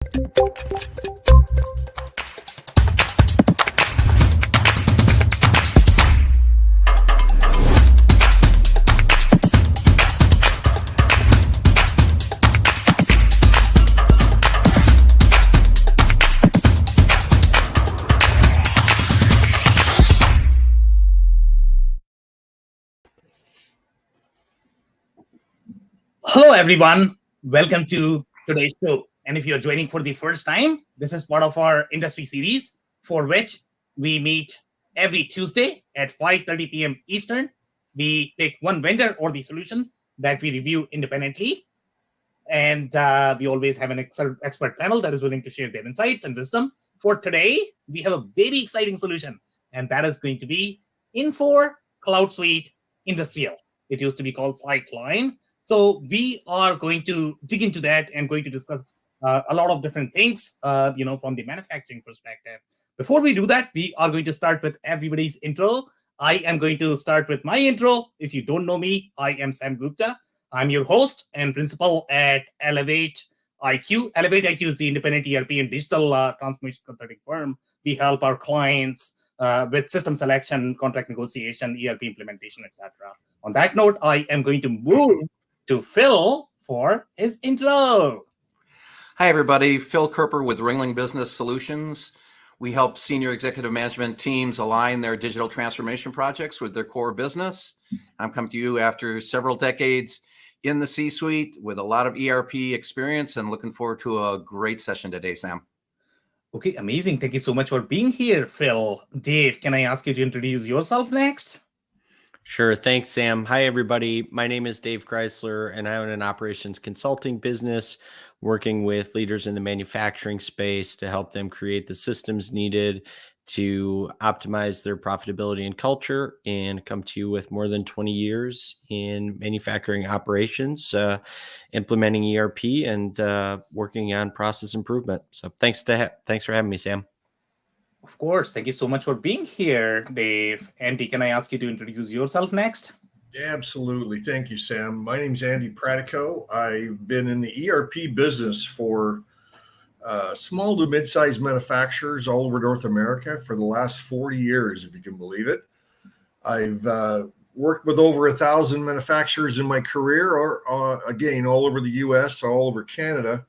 Hello, everyone. Welcome to today's show. And if you're joining for the first time, this is part of our industry series for which we meet every Tuesday at 5:30 p.m. Eastern. We take one vendor or the solution that we review independently. And we always have an expert panel that is willing to share their insights and wisdom. For today, we have a very exciting solution, and that is going to be Infor CloudSuite Industrial. It used to be called Syteline. So we are going to dig into that and going to discuss a lot of different things, from the manufacturing perspective. Before we do that, we are going to start with everybody's intro. I am going to start with my intro. If you don't know me, I am Sam Gupta. I'm your host and principal at Elevate IQ. Elevate IQ is the independent ERP and digital transformation consulting firm. We help our clients with system selection, contract negotiation, ERP implementation, etc. On that note, I am going to move to Phil for his intro. Hi, everybody. Phil Kerper with Ringling Business Solutions. We help senior executive management teams align their digital transformation projects with their core business. I'm coming to you after several decades in the C-suite with a lot of ERP experience and looking forward to a great session today, Sam. Okay, amazing. Thank you so much for being here, Phil. Dave, can I ask you to introduce yourself next? Sure. Thanks, Sam. Hi, everybody. My name is Dave Chrysler, and I own an operations consulting business working with leaders in the manufacturing space to help them create the systems needed to optimize their profitability and culture, and come to you with more than 20 years in manufacturing operations, implementing ERP and working on process improvement. So thanks for having me, Sam. Of course. Thank you so much for being here, Dave. Andy, can I ask you to introduce yourself next? Absolutely. Thank you, Sam. My name is Andy Pratico. I've been in the ERP business for small to mid-sized manufacturers all over North America for the last 40 years, if you can believe it. I've worked with over 1,000 manufacturers in my career, or again, all over the U.S., all over Canada.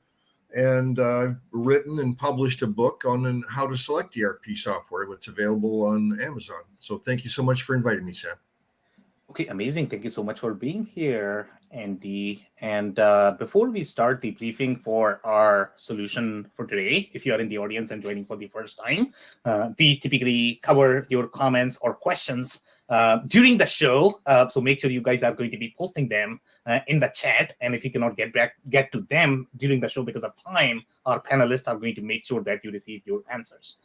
And I've written and published a book on how to select ERP software, that's available on Amazon. So thank you so much for inviting me, Sam. Okay, amazing. Thank you so much for being here, Andy. And before we start the briefing for our solution for today, if you are in the audience and joining for the first time, we typically cover your comments or questions during the show. So make sure you guys are going to be posting them in the chat. And if you cannot get to them during the show because of time, our panelists are going to make sure that you receive your answers.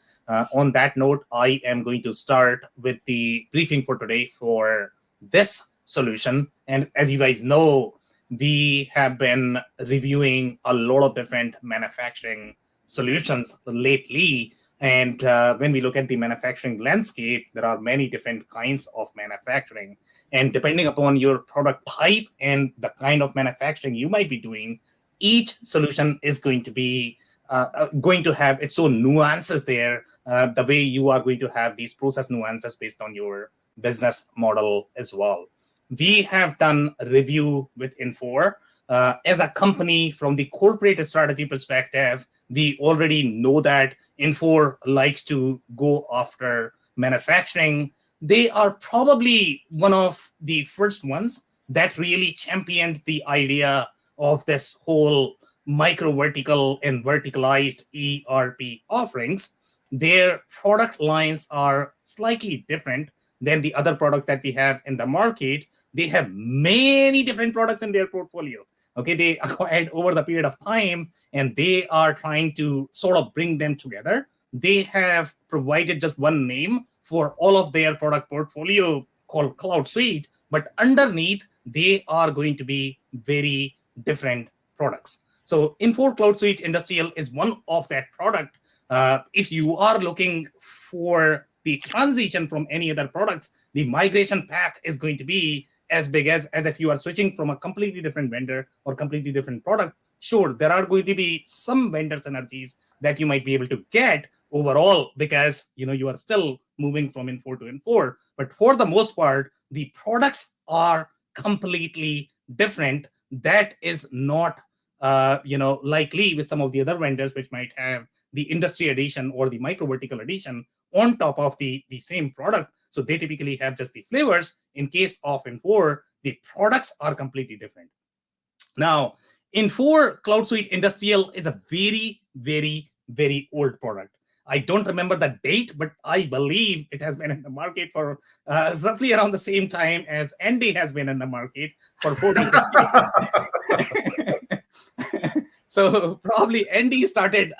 On that note, I am going to start with the briefing for today for this solution. And as you guys know, we have been reviewing a lot of different manufacturing solutions lately. And when we look at the manufacturing landscape, there are many different kinds of manufacturing. And depending upon your product type and the kind of manufacturing you might be doing, each solution is going to have its own nuances there, the way you are going to have these process nuances based on your business model as well. We have done a review with Infor. As a company, from the corporate strategy perspective, we already know that Infor likes to go after manufacturing. They are probably one of the first ones that really championed the idea of this whole micro vertical and verticalized ERP offerings. Their product lines are slightly different than the other products that we have in the market. They have many different products in their portfolio. Okay, they acquired over the period of time, and they are trying to sort of bring them together. They have provided just one name for all of their product portfolio called CloudSuite, but underneath, they are going to be very different products. So Infor CloudSuite Industrial is one of that product. If you are looking for the transition from any other products, the migration path is going to be as big as if you are switching from a completely different vendor or completely different product sure, there are going to be some vendor synergies that you might be able to get overall because you are still moving from Infor to Infor. But for the most part, the products are completely different. That is not likely with some of the other vendors which might have the industry edition or the micro vertical edition on top of the same product. So they typically have just the flavors. In case of Infor, the products are completely different. Now, Infor CloudSuite Industrial is a very, very, very old product. I don't remember the date, but I believe it has been in the market for roughly around the same time as Andy has been in the market for 40 years. So probably Andy started,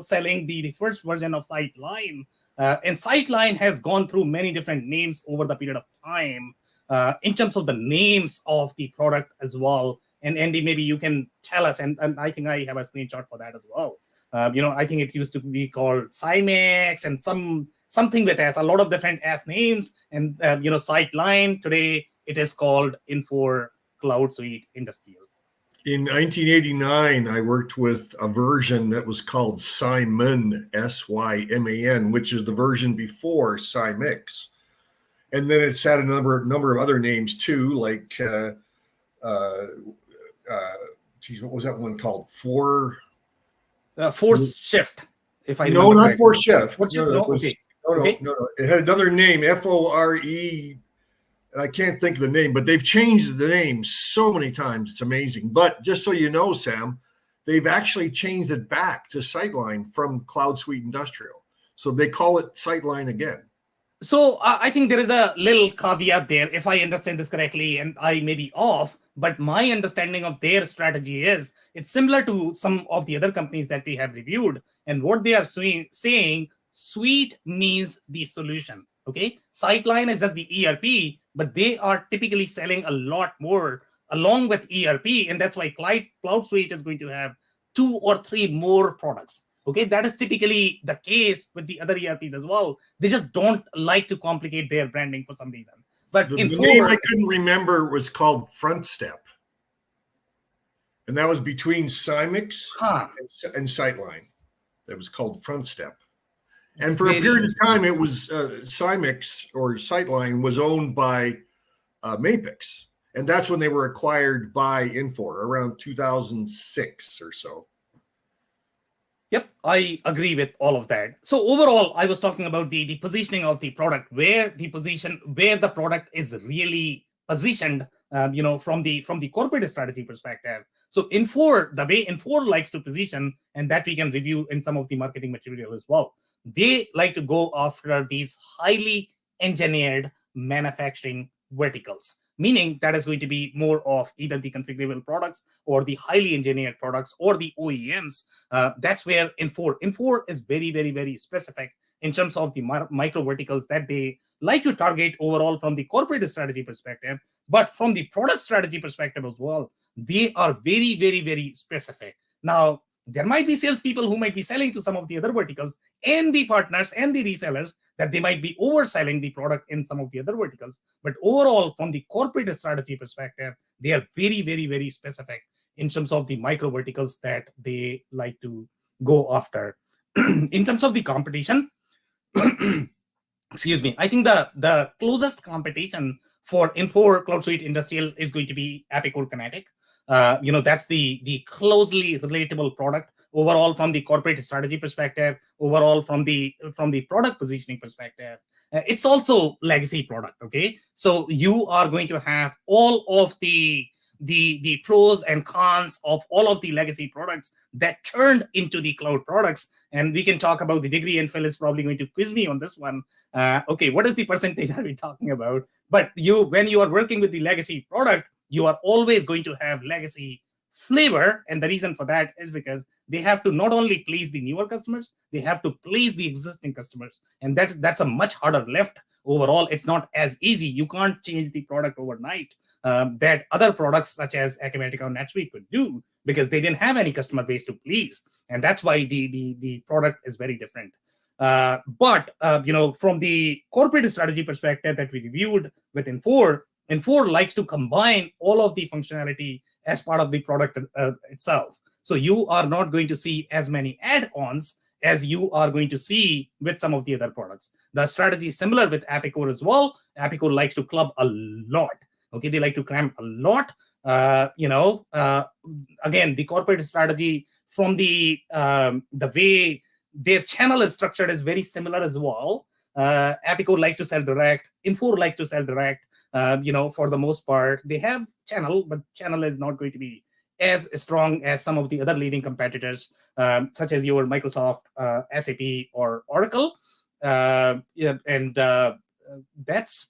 selling the first version of Syteline. And Syteline has gone through many different names over the period of time in terms of the names of the product as well. And Andy, maybe you can tell us, and I think I have a screenshot for that as well. I think it used to be called Cymex and something with S, a lot of different S names. And, Syteline, today it is called Infor CloudSuite Industrial. In 1989, I worked with a version that was called Syman, S-Y-M-A-N, which is the version before Cymex. And then it's had a number of other names too, like, what was that one called? Force Shift. If I no, not Force Shift. No, it had another name, F-O-R-E. I can't think of the name, but they've changed the name so many times. It's amazing. But just so you know, Sam, they've actually changed it back to Syteline from CloudSuite Industrial. So they call it Syteline again. So I think there is a little caveat there, if I understand this correctly, and I may be off, but my understanding of their strategy is it's similar to some of the other companies that we have reviewed. And what they are saying, suite means the solution. Okay, Syteline is just the ERP, but they are typically selling a lot more along with ERP, and that's why CloudSuite is going to have 2 or 3 more products. Okay, that is typically the case with the other ERPs as well. They just don't like to complicate their branding for some reason. But the name I couldn't remember was called Front Step, and that was between Cymex and Syteline. That was called Front Step. And for a period of time, it was Cymex or Syteline was owned by Mapix. And that's when they were acquired by Infor around 2006 or so. Yep, I agree with all of that. So overall, I was talking about the positioning of the product, where the product is really positioned, from the corporate strategy perspective. So Infor, the way Infor likes to position, and that we can review in some of the marketing material as well. They like to go after these highly engineered manufacturing verticals, meaning that is going to be more of either the configurable products or the highly engineered products or the OEMs. That's where Infor is very, very, very specific in terms of the micro verticals that they like to target overall from the corporate strategy perspective, but from the product strategy perspective as well. They are very, very, very specific. Now, there might be salespeople who might be selling to some of the other verticals and the partners and the resellers that they might be overselling the product in some of the other verticals. But overall, from the corporate strategy perspective, they are very, very, very specific in terms of the micro verticals that they like to go after. In terms of the competition, excuse me, I think the closest competition for Infor CloudSuite Industrial is going to be Epicor Kinetic. That's the closely relatable product overall from the corporate strategy perspective, overall from the product positioning perspective. It's also legacy product. Okay, so you are going to have all of the pros and cons of all of the legacy products that turned into the cloud products. And we can talk about the degree, and Phil is probably going to quiz me on this one. Okay, what is the percentage are we talking about? But when you are working with the legacy product, you are always going to have legacy flavor. And the reason for that is because they have to not only please the newer customers, they have to please the existing customers. And that's a much harder lift overall. It's not as easy. You can't change the product overnight that other products such as Acumatica or NetSuite could do, because they didn't have any customer base to please. And that's why the product is very different. But from the corporate strategy perspective that we reviewed with Infor likes to combine all of the functionality as part of the product itself. So you are not going to see as many add-ons as you are going to see with some of the other products. The strategy is similar with Appicore as well. Appicore likes to club a lot. Okay, they like to cram a lot. Again, the corporate strategy from the way their channel is structured is very similar as well. Appicore likes to sell direct. Infor likes to sell direct. For the most part, they have channel, but channel is not going to be as strong as some of the other leading competitors, such as your Microsoft, SAP, or Oracle. That's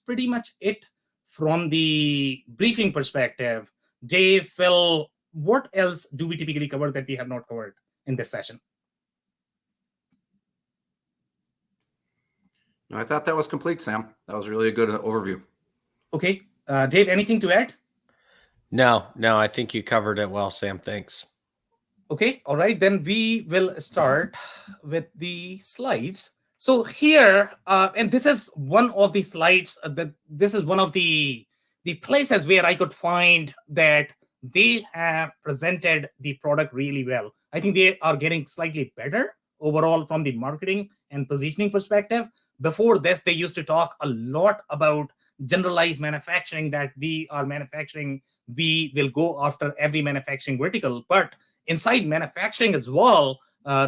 pretty much it from the briefing perspective. Dave, Phil, what else do we typically cover that we have not covered in this session? No, I thought that was complete, Sam. That was really a good overview. Okay. Dave, anything to add? No, I think you covered it well, Sam. Thanks. Okay. All right. Then we will start with the slides. So here, and this is one of the slides, this is one of the places where I could find that they have presented the product really well. I think they are getting slightly better overall from the marketing and positioning perspective. Before this, they used to talk a lot about generalized manufacturing, that we are manufacturing, we will go after every manufacturing vertical. But inside manufacturing as well,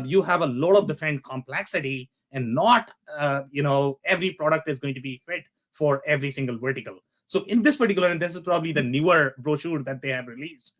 you have a lot of different complexity, and not every product is going to be fit for every single vertical. So in this particular, and this is probably the newer brochure that they have released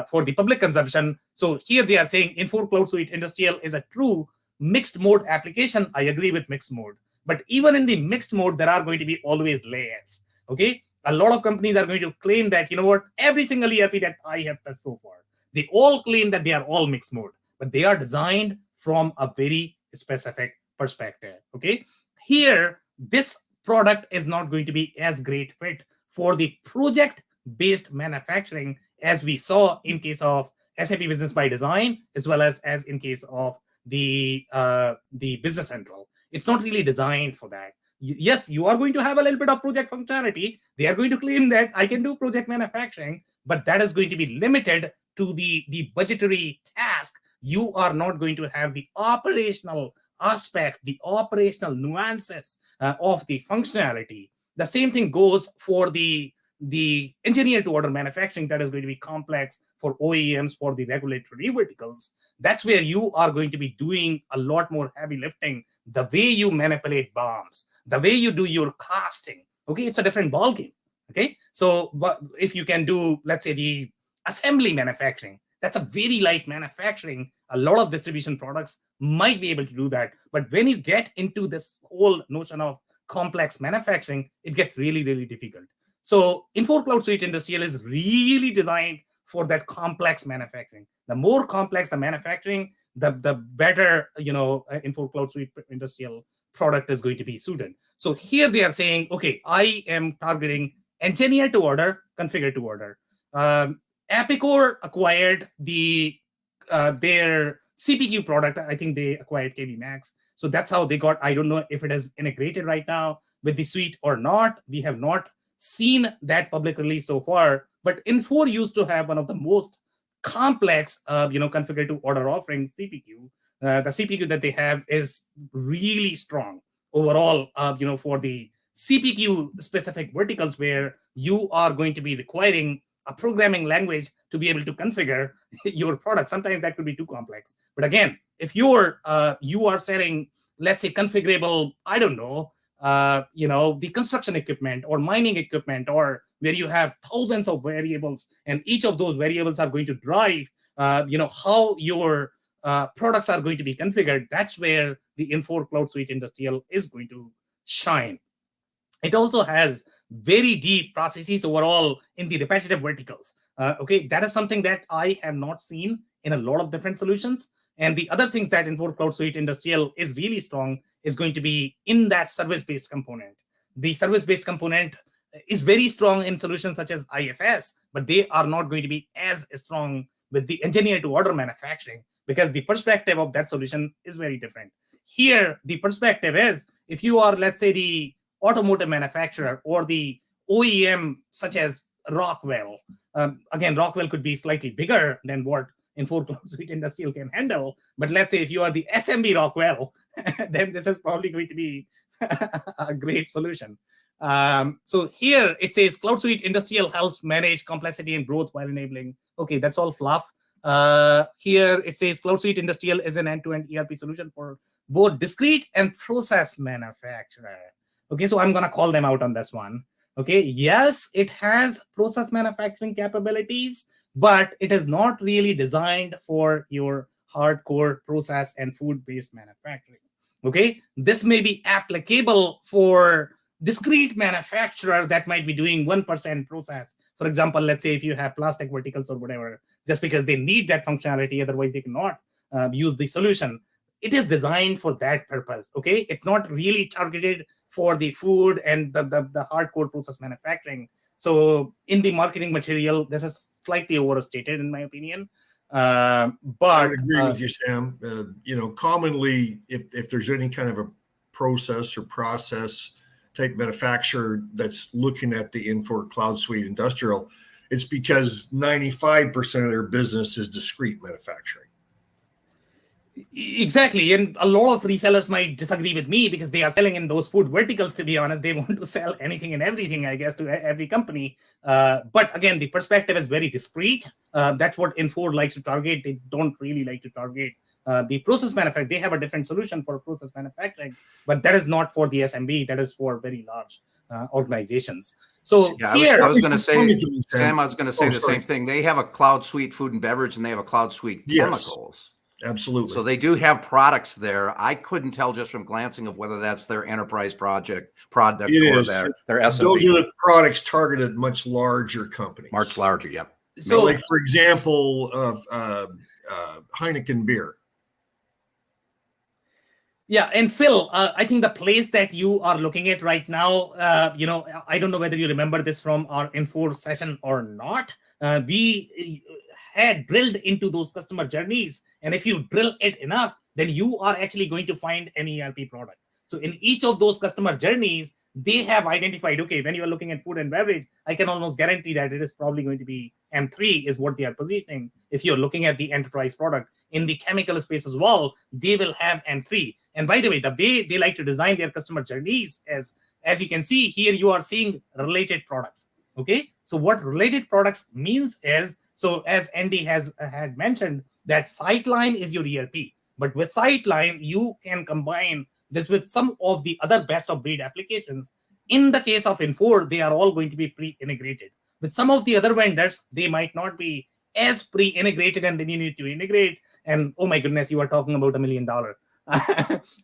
for the public consumption. So here they are saying Infor CloudSuite Industrial is a true mixed mode application. I agree with mixed mode. But even in the mixed mode, there are going to be always layers. Okay, a lot of companies are going to claim that, every single ERP that I have touched so far, they all claim that they are all mixed mode, but they are designed from a very specific perspective. Okay, here, this product is not going to be as great fit for the project-based manufacturing as we saw in case of SAP Business by Design, as well as in case of the Business Central. It's not really designed for that. Yes, you are going to have a little bit of project functionality. They are going to claim that I can do project manufacturing, but that is going to be limited to the budgetary task. You are not going to have the operational aspect, the operational nuances of the functionality. The same thing goes for the engineer to order manufacturing that is going to be complex for OEMs, for the regulatory verticals. That's where you are going to be doing a lot more heavy lifting. The way you manipulate bombs, the way you do your casting, okay, it's a different ballgame. Okay, so if you can do, let's say, the assembly manufacturing, that's a very light manufacturing. A lot of distribution products might be able to do that. But when you get into this whole notion of complex manufacturing, it gets really, really difficult. So Infor CloudSuite Industrial is really designed for that complex manufacturing. The more complex the manufacturing, the better, Infor CloudSuite Industrial product is going to be suited. So here they are saying, okay, I am targeting engineer to order, configure to order. Appicore acquired their CPQ product. I think they acquired KB Max. So that's how they got. I don't know if it is integrated right now with the suite or not. We have not seen that public release so far. But Infor used to have one of the most complex, configure to order offerings, CPQ. The CPQ that they have is really strong overall, for the CPQ specific verticals where you are going to be requiring a programming language to be able to configure your product. Sometimes that could be too complex. But again, if you are selling, let's say, configurable, I don't know, the construction equipment or mining equipment, or where you have thousands of variables, and each of those variables are going to drive, how your products are going to be configured. That's where the Infor CloudSuite Industrial is going to shine. It also has very deep processes overall in the repetitive verticals. Okay, that is something that I have not seen in a lot of different solutions. And the other things that Infor CloudSuite Industrial is really strong is going to be in that service-based component. The service-based component is very strong in solutions such as IFS, but they are not going to be as strong with the engineer-to-order manufacturing, because the perspective of that solution is very different. Here, the perspective is, if you are, let's say, the automotive manufacturer or the OEM such as Rockwell, again, Rockwell could be slightly bigger than what Infor CloudSuite Industrial can handle. But let's say if you are the SMB Rockwell, then this is probably going to be a great solution. So here it says CloudSuite Industrial helps manage complexity and growth while enabling. Okay, that's all fluff. Here it says CloudSuite Industrial is an end-to-end ERP solution for both discrete and process manufacturer. Okay, so I'm going to call them out on this one. Okay, yes, it has process manufacturing capabilities, but it is not really designed for your hardcore process and food-based manufacturing. Okay, this may be applicable for discrete manufacturer that might be doing 1% process. For example, let's say if you have plastic verticals or whatever, just because they need that functionality, otherwise they cannot use the solution. It is designed for that purpose. Okay, it's not really targeted for the food and the hardcore process manufacturing. So in the marketing material, this is slightly overstated in my opinion. But I would agree with you, Sam. Commonly, if there's any kind of a process or process type manufacturer that's looking at the Infor CloudSuite Industrial, it's because 95% of their business is discrete manufacturing. Exactly. And a lot of resellers might disagree with me because they are selling in those food verticals, to be honest. They want to sell anything and everything, I guess, to every company. But again, the perspective is very discrete. That's what Infor likes to target. They don't really like to target the process manufacturing. They have a different solution for process manufacturing, but that is not for the SMB. That is for very large organizations. So yeah, here, I was going to say, Sam, I was going to say the same thing. They have a CloudSuite food and beverage, and they have a CloudSuite chemicals. Absolutely. So they do have products there. I couldn't tell just from glancing of whether that's their enterprise product or their SMB. Those are the products targeted much larger companies. Much larger, yep. So, like for example, Heineken beer. Yeah, and Phil, I think the place that you are looking at right now, I don't know whether you remember this from our Infor session or not. We had drilled into those customer journeys, and if you drill it enough, then you are actually going to find an ERP product. So in each of those customer journeys, they have identified, okay, when you are looking at food and beverage, I can almost guarantee that it is probably going to be M3 is what they are positioning. If you're looking at the enterprise product in the chemical space as well, they will have M3. And by the way, the way they like to design their customer journeys is, as you can see here, you are seeing related products. Okay, so what related products means is, so as Andy had mentioned, that Syteline is your ERP. But with Syteline, you can combine this with some of the other best of breed applications. In the case of Infor, they are all going to be pre-integrated. With some of the other vendors, they might not be as pre-integrated, and then you need to integrate. And oh my goodness, you are talking about $1 million.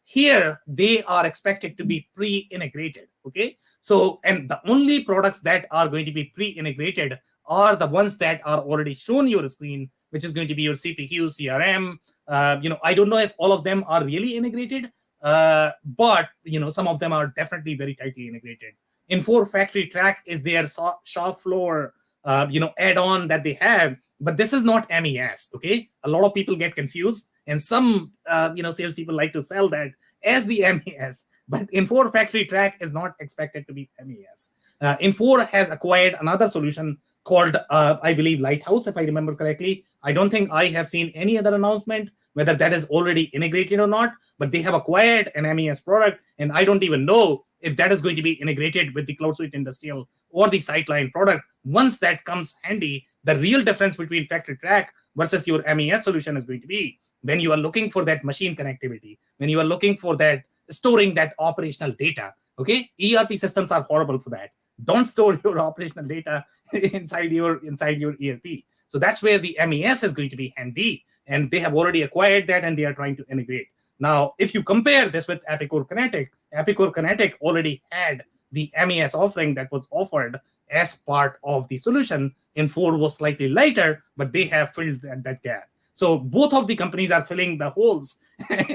Here, they are expected to be pre-integrated. Okay, so and the only products that are going to be pre-integrated are the ones that are already shown on your screen, which is going to be your CPQ, CRM. I don't know if all of them are really integrated, but some of them are definitely very tightly integrated. Infor Factory Track is their shop floor, add-on that they have, but this is not MES. Okay, a lot of people get confused, and some salespeople like to sell that as the MES. But Infor Factory Track is not expected to be MES. Infor has acquired another solution called, I believe, Lighthouse, if I remember correctly. I don't think I have seen any other announcement whether that is already integrated or not, but they have acquired an MES product, and I don't even know if that is going to be integrated with the CloudSuite Industrial or the Syteline product. Once that comes handy, the real difference between Factory Track versus your MES solution is going to be when you are looking for that machine connectivity, when you are looking for that storing that operational data. Okay, ERP systems are horrible for that. Don't store your operational data inside your ERP. So that's where the MES is going to be handy, and they have already acquired that, and they are trying to integrate. Now, if you compare this with Epicor Kinetic already had the MES offering that was offered as part of the solution. Infor was slightly lighter, but they have filled that gap. So both of the companies are filling the holes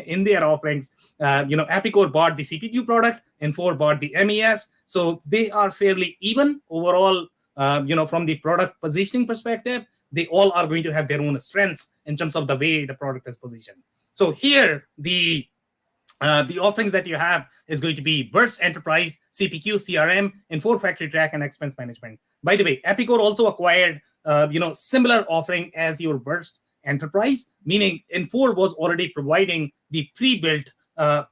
in their offerings. Epicor bought the CPQ product, Infor bought the MES. So they are fairly even overall. From the product positioning perspective, they all are going to have their own strengths in terms of the way the product is positioned. So here, the offerings that you have is going to be Burst Enterprise, CPQ, CRM, Infor Factory Track, and Expense Management. By the way, Epicor also acquired, similar offering as your Burst enterprise, meaning Infor was already providing the pre-built,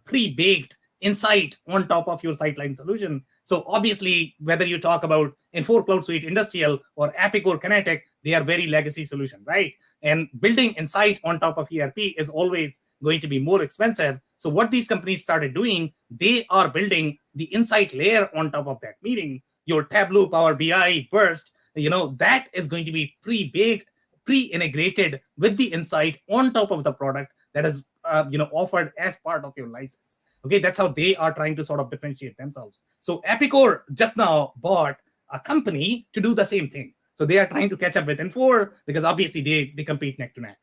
pre-baked insight on top of your Syteline solution. So obviously, whether you talk about Infor CloudSuite Industrial or Epicor Kinetic, they are very legacy solutions, right? And building insight on top of ERP is always going to be more expensive. So what these companies started doing, they are building the insight layer on top of that, meaning your Tableau, Power BI, Burst, that is going to be pre-baked, pre-integrated with the insight on top of the product that is offered as part of your license. Okay, that's how they are trying to sort of differentiate themselves. So Epicor just now bought a company to do the same thing. So they are trying to catch up with Infor because obviously they compete neck to neck.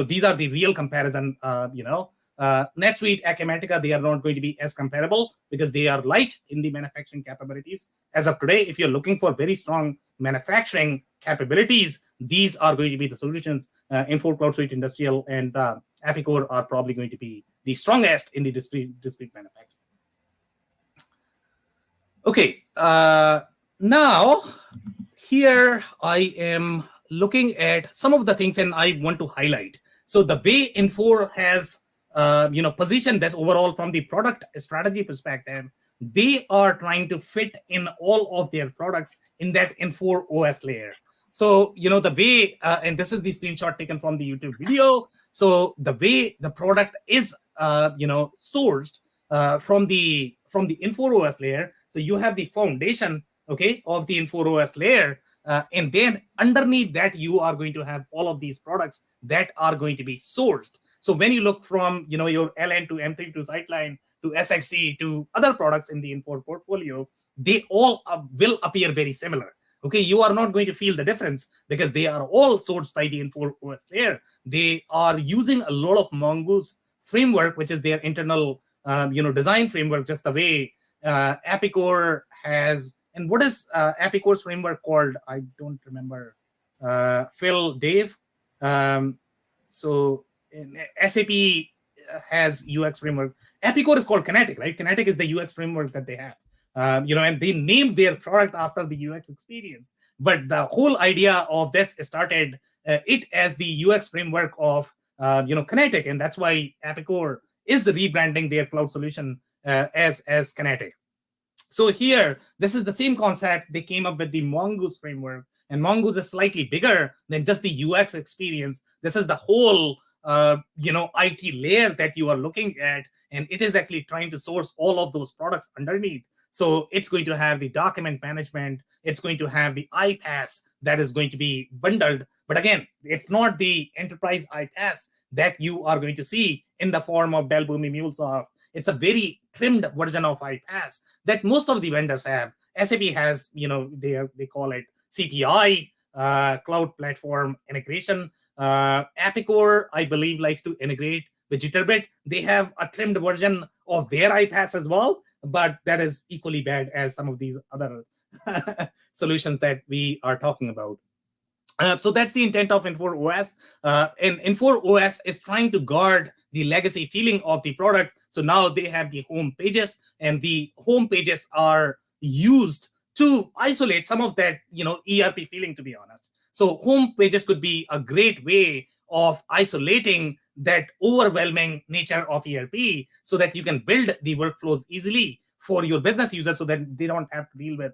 These are the real comparison. NetSuite, Acumatica, they are not going to be as comparable because they are light in the manufacturing capabilities. As of today, if you're looking for very strong manufacturing capabilities, these are going to be the solutions. Infor CloudSuite Industrial and Epicor are probably going to be the strongest in the discrete manufacturing. Okay, now here I am looking at some of the things and I want to highlight. So the way Infor has positioned this overall from the product strategy perspective, they are trying to fit in all of their products in that Infor OS layer. So, the way, and this is the screenshot taken from the YouTube video. So the way the product is, sourced from the Infor OS layer. So you have the foundation, okay, of the Infor OS layer. And then underneath that, you are going to have all of these products that are going to be sourced. So when you look from, your LN to M3 to Syteline to SXT to other products in the Infor portfolio, they all will appear very similar. Okay, you are not going to feel the difference because they are all sourced by the Infor OS layer. They are using a lot of Mongoose framework, which is their internal, design framework, just the way Epicor has. And what is Epicor's framework called? I don't remember. Phil, Dave. So SAP has UX framework. Epicor is called Kinetic, right? Kinetic is the UX framework that they have. And they named their product after the UX experience. But the whole idea of this started it as the UX framework of Kinetic, and that's why Epicor is rebranding their cloud solution as Kinetic. So here, this is the same concept. They came up with the Mongoose framework, and Mongoose is slightly bigger than just the UX experience. This is the whole IT layer that you are looking at, and it is actually trying to source all of those products underneath. So it's going to have the document management. It's going to have the iPaaS that is going to be bundled. But again, it's not the enterprise iPaaS that you are going to see in the form of Dell Boomi MuleSoft. It's a very trimmed version of iPaaS that most of the vendors have. SAP has, they call it CPI, Cloud Platform Integration. Epicor, I believe, likes to integrate with Jitterbit. They have a trimmed version of their iPaaS as well, but that is equally bad as some of these other solutions that we are talking about. So that's the intent of Infor OS. And Infor OS is trying to guard the legacy feeling of the product. So now they have the home pages, and the home pages are used to isolate some of that, ERP feeling, to be honest. So home pages could be a great way of isolating that overwhelming nature of ERP so that you can build the workflows easily for your business users so that they don't have to deal with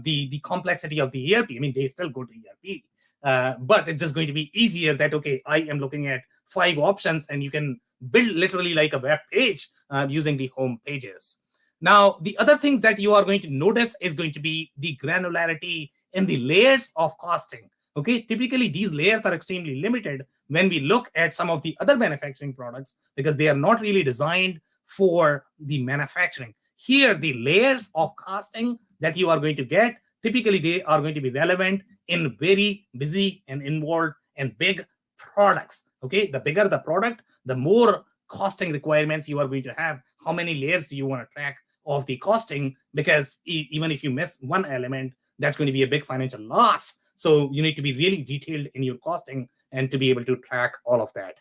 the complexity of the ERP. I mean, they still go to ERP, but it's just going to be easier that, okay, I am looking at 5 options, and you can build literally like a web page using the home pages. Now, the other things that you are going to notice is going to be the granularity in the layers of costing. Okay, typically these layers are extremely limited when we look at some of the other manufacturing products because they are not really designed for the manufacturing. Here, the layers of costing that you are going to get, typically they are going to be relevant in very busy and involved and big products. Okay, the bigger the product, the more costing requirements you are going to have. How many layers do you want to track of the costing? Because even if you miss one element, that's going to be a big financial loss. So you need to be really detailed in your costing and to be able to track all of that.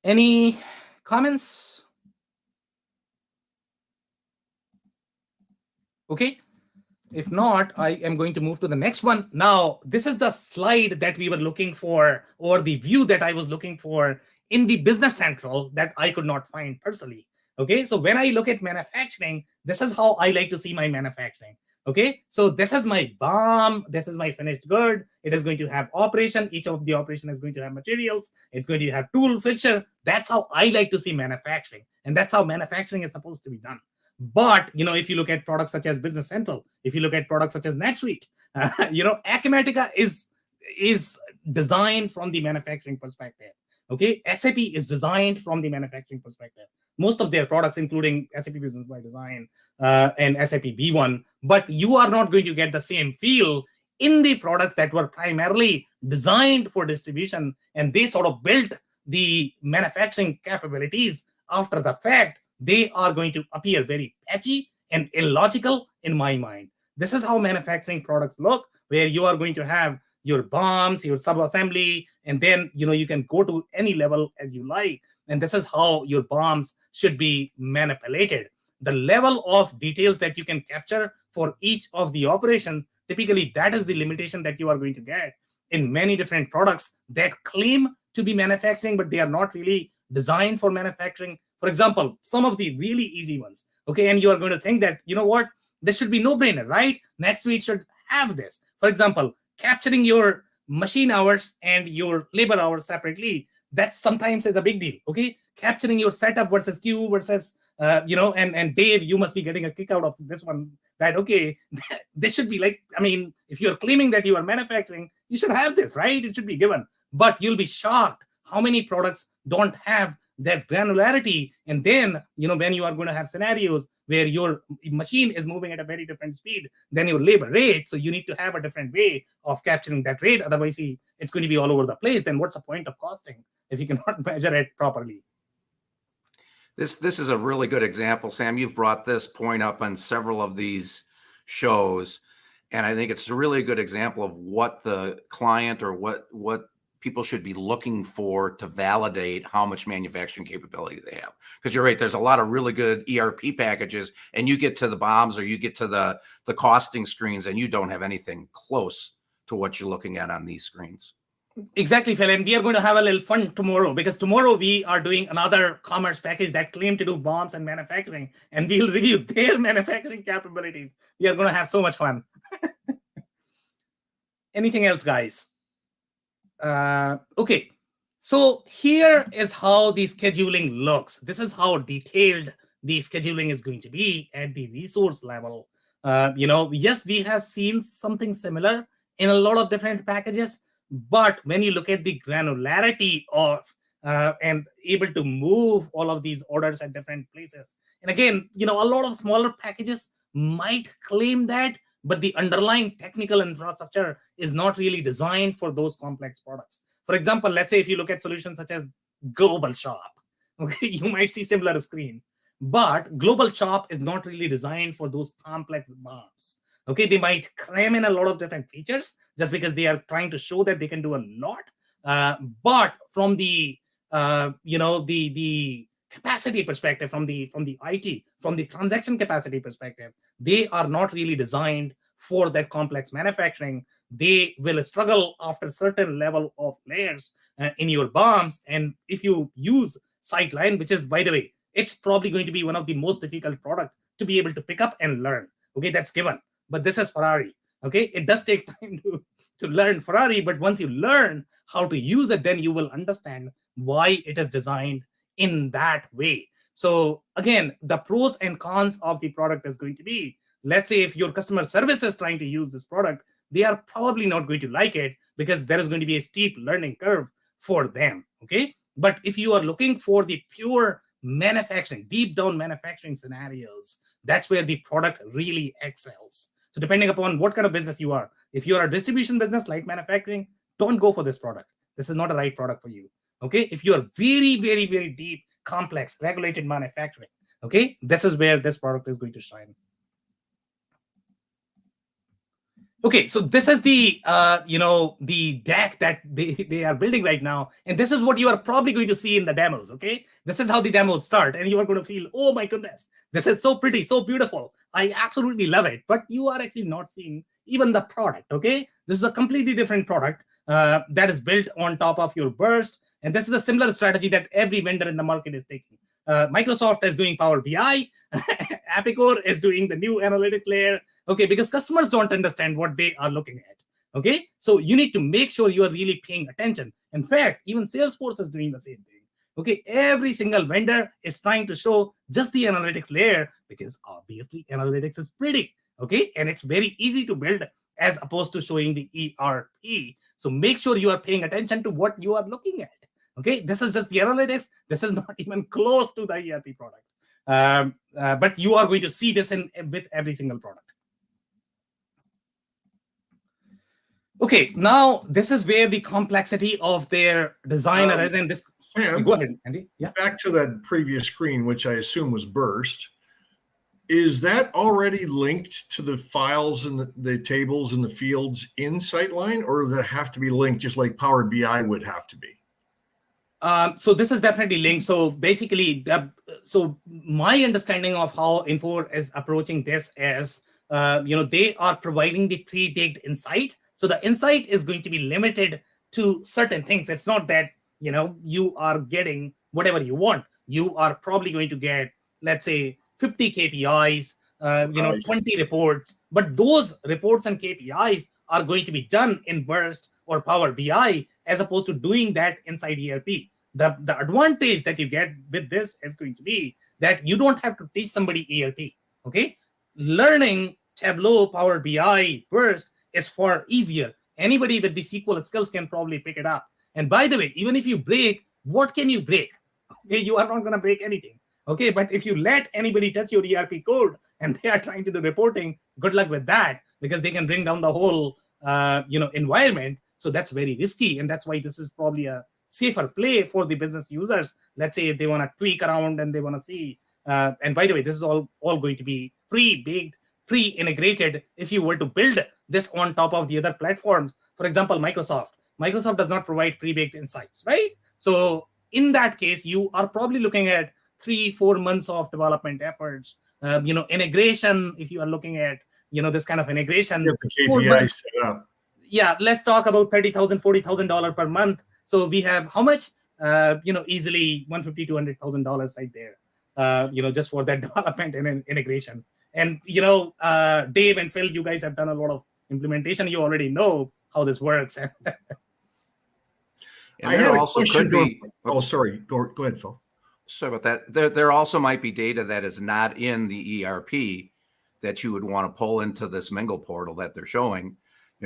Any comments? Okay. If not, I am going to move to the next one. Now, this is the slide that we were looking for, or the view that I was looking for in the Business Central that I could not find personally. Okay, so when I look at manufacturing, this is how I like to see my manufacturing. Okay, so this is my BOM, this is my finished good. It is going to have operation. Each of the operation is going to have materials. It's going to have tool, fixture. That's how I like to see manufacturing. And that's how manufacturing is supposed to be done. But, if you look at products such as Business Central, if you look at products such as NetSuite, Acumatica is designed from the manufacturing perspective. Okay, SAP is designed from the manufacturing perspective. Most of their products, including SAP Business by Design and SAP B1, but you are not going to get the same feel in the products that were primarily designed for distribution, and they sort of built the manufacturing capabilities after the fact. They are going to appear very patchy and illogical in my mind. This is how manufacturing products look, where you are going to have your BOMs, your sub-assembly, and then you can go to any level as you like. And this is how your BOMs should be manipulated. The level of details that you can capture for each of the operations, typically that is the limitation that you are going to get in many different products that claim to be manufacturing, but they are not really designed for manufacturing. For example, some of the really easy ones, okay, and you are going to think that, this should be no-brainer, right? NetSuite should have this. For example, capturing your machine hours and your labor hours separately, that sometimes is a big deal, okay? Capturing your setup versus SKU versus, and Dave, you must be getting a kick out of this one, that, okay, this should be like, if you're claiming that you are manufacturing, you should have this, right? It should be given. But you'll be shocked how many products don't have that granularity. And then, when you are going to have scenarios where your machine is moving at a very different speed than your labor rate, so you need to have a different way of capturing that rate. Otherwise, it's going to be all over the place. Then what's the point of costing if you cannot measure it properly? This is a really good example, Sam. You've brought this point up on several of these shows, and I think it's a really good example of what the client or what people should be looking for to validate how much manufacturing capability they have. Because you're right, there's a lot of really good ERP packages, and you get to the BOMs or you get to the costing screens, and you don't have anything close to what you're looking at on these screens. Exactly, Phil. And we are going to have a little fun tomorrow, because tomorrow we are doing another commerce package that claim to do BOMs and manufacturing, and we'll review their manufacturing capabilities. We are going to have so much fun. Anything else, guys? Okay, so here is how the scheduling looks. This is how detailed the scheduling is going to be at the resource level. Yes, we have seen something similar in a lot of different packages, but when you look at the granularity of and able to move all of these orders at different places, and again, a lot of smaller packages might claim that, but the underlying technical infrastructure is not really designed for those complex products. For example, let's say if you look at solutions such as Global Shop, okay, you might see similar screen, but Global Shop is not really designed for those complex BOMs. Okay, they might cram in a lot of different features just because they are trying to show that they can do a lot. But from the the capacity perspective, from the IT, from the transaction capacity perspective, they are not really designed for that complex manufacturing. They will struggle after certain level of layers in your BOMs. And if you use Syteline, which is, by the way, it's probably going to be one of the most difficult product to be able to pick up and learn. Okay, that's given. But this is Ferrari. Okay, it does take time to learn Ferrari, but once you learn how to use it, then you will understand why it is designed in that way. So again, the pros and cons of the product is going to be, let's say if your customer service is trying to use this product, they are probably not going to like it because there is going to be a steep learning curve for them. Okay, but if you are looking for the pure manufacturing, deep down manufacturing scenarios, that's where the product really excels. So depending upon what kind of business you are, if you're a distribution business like manufacturing, don't go for this product. This is not the right product for you. Okay, if you are very, very, very deep, complex, regulated manufacturing, okay, this is where this product is going to shine. Okay, so this is the the deck that they are building right now, and this is what you are probably going to see in the demos. Okay, this is how the demos start, and you are going to feel, oh my goodness, this is so pretty, so beautiful. I absolutely love it. But you are actually not seeing even the product. Okay, this is a completely different product that is built on top of your burst. And this is a similar strategy that every vendor in the market is taking. Microsoft is doing Power BI. Epicor is doing the new analytics layer. Okay, because customers don't understand what they are looking at. Okay, so you need to make sure you are really paying attention. In fact, even Salesforce is doing the same thing. Okay, every single vendor is trying to show just the analytics layer because obviously analytics is pretty. Okay, and it's very easy to build as opposed to showing the ERP. So make sure you are paying attention to what you are looking at. Okay, this is just the analytics. This is not even close to the ERP product. But you are going to see this with every single product. Okay, now this is where the complexity of their design is. And this, Sam, go ahead, Andy. Yeah. Back to that previous screen, which I assume was burst. Is that already linked to the files and the tables and the fields in Syteline, or does that have to be linked just like Power BI would have to be? So this is definitely linked. So basically, so my understanding of how Infor is approaching this is, they are providing the pre-baked insight. So the insight is going to be limited to certain things. It's not that, you are getting whatever you want. You are probably going to get, let's say, 50 KPIs, 20 reports. But those reports and KPIs are going to be done in Burst or Power BI as opposed to doing that inside ERP. The advantage that you get with this is going to be that you don't have to teach somebody ERP. Okay, learning Tableau, Power BI, Burst is far easier. Anybody with the SQL skills can probably pick it up. And by the way, even if you break, what can you break? Okay, you are not going to break anything. Okay, but if you let anybody touch your ERP code and they are trying to do reporting, good luck with that, because they can bring down the whole environment. So that's very risky, and that's why this is probably a safer play for the business users. Let's say if they want to tweak around and they want to see. And by the way, this is all going to be pre-baked, pre-integrated. If you were to build this on top of the other platforms, for example, Microsoft does not provide pre-baked insights, right? So in that case, you are probably looking at 3-4 months of development efforts. Integration. If you are looking at this kind of integration, get the KPI set up. Yeah, let's talk about $30,000, $40,000 per month. So we have how much? Easily $150,000 to $200,000 right there. Just for that development and integration. And Dave and Phil, you guys have done a lot of implementation. You already know how this works. I had a question. Sorry. Go ahead, Phil. Sorry about that. There also might be data that is not in the ERP that you would want to pull into this Mingle portal that they're showing.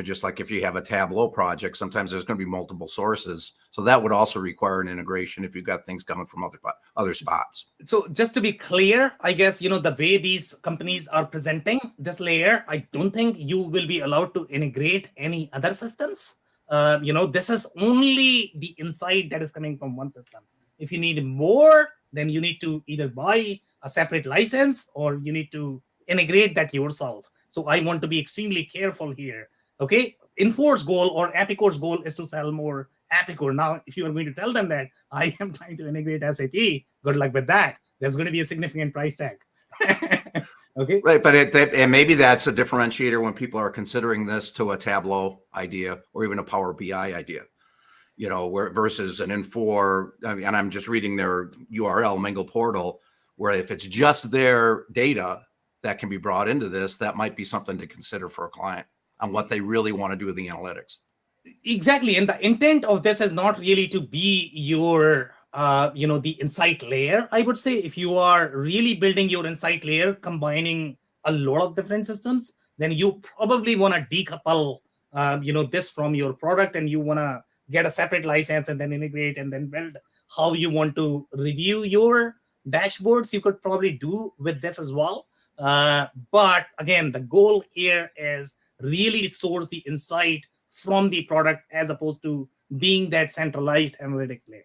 Just like if you have a Tableau project, sometimes there's going to be multiple sources. So that would also require an integration if you've got things coming from other spots. So just to be clear, I guess, the way these companies are presenting this layer, I don't think you will be allowed to integrate any other systems. This is only the insight that is coming from one system. If you need more, then you need to either buy a separate license or you need to integrate that yourself. So I want to be extremely careful here. Okay, Infor's goal or Epicor's goal is to sell more Epicor. Now, if you are going to tell them that I am trying to integrate SAP, good luck with that. There's going to be a significant price tag. Okay, right, but and maybe that's a differentiator when people are considering this to a Tableau idea or even a Power BI idea. Where versus an Infor, and I'm just reading their URL Mingle portal, where if it's just their data that can be brought into this, that might be something to consider for a client on what they really want to do with the analytics. Exactly. And the intent of this is not really to be your, the insight layer. I would say if you are really building your insight layer, combining a lot of different systems, then you probably want to decouple, this from your product, and you want to get a separate license and then integrate and then build how you want to review your dashboards. You could probably do with this as well. But again, the goal here is really source the insight from the product as opposed to being that centralized analytics layer.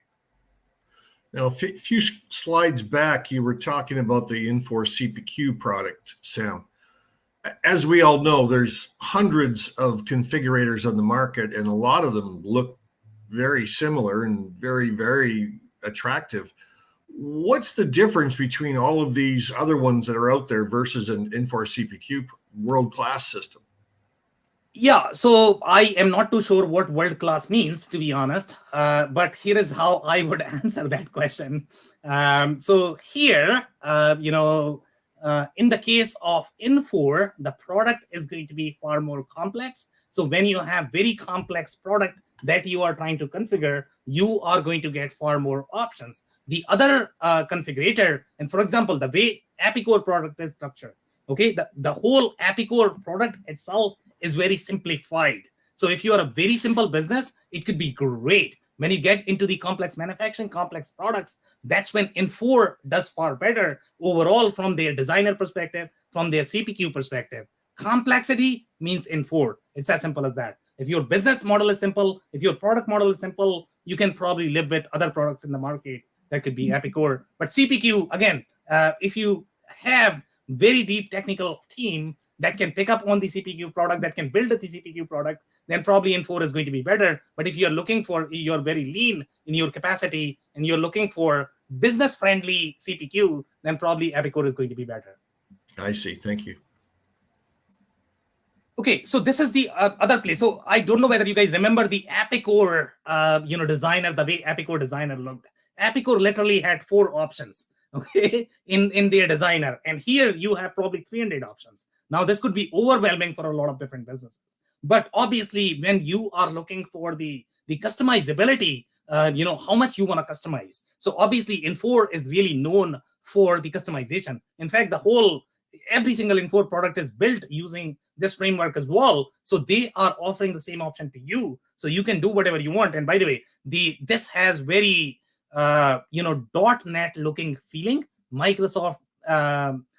Now, a few slides back, you were talking about the Infor CPQ product, Sam. As we all know, there's hundreds of configurators on the market, and a lot of them look very similar and very, very attractive. What's the difference between all of these other ones that are out there versus an Infor CPQ world-class system? Yeah, so I am not too sure what world-class means, to be honest, but here is how I would answer that question. So here, in the case of Infor, the product is going to be far more complex. So when you have very complex product that you are trying to configure, you are going to get far more options. The other configurator, and for example, the way Apicore product is structured, okay, the whole Apicore product itself is very simplified. So if you are a very simple business, it could be great. When you get into the complex manufacturing, complex products, that's when Infor does far better overall from their designer perspective, from their CPQ perspective. Complexity means Infor. It's as simple as that. If your business model is simple, if your product model is simple, you can probably live with other products in the market that could be Apicore. But CPQ, again, if you have very deep technical team that can pick up on the CPQ product, that can build the CPQ product, then probably Infor is going to be better. But if you're looking for, you're very lean in your capacity and you're looking for business-friendly CPQ, then probably Apicore is going to be better. I see. Thank you. Okay, so this is the other place. So I don't know whether you guys remember the Apicore, designer, the way Apicore designer looked. Apicore literally had 4 options, okay, in their designer. And here you have probably 300 options. Now, this could be overwhelming for a lot of different businesses. But obviously, when you are looking for the customizability, how much you want to customize. So obviously, Infor is really known for the customization. In fact, every single Infor product is built using this framework as well. So they are offering the same option to you. So you can do whatever you want. And by the way, this has very, .NET looking feeling, Microsoft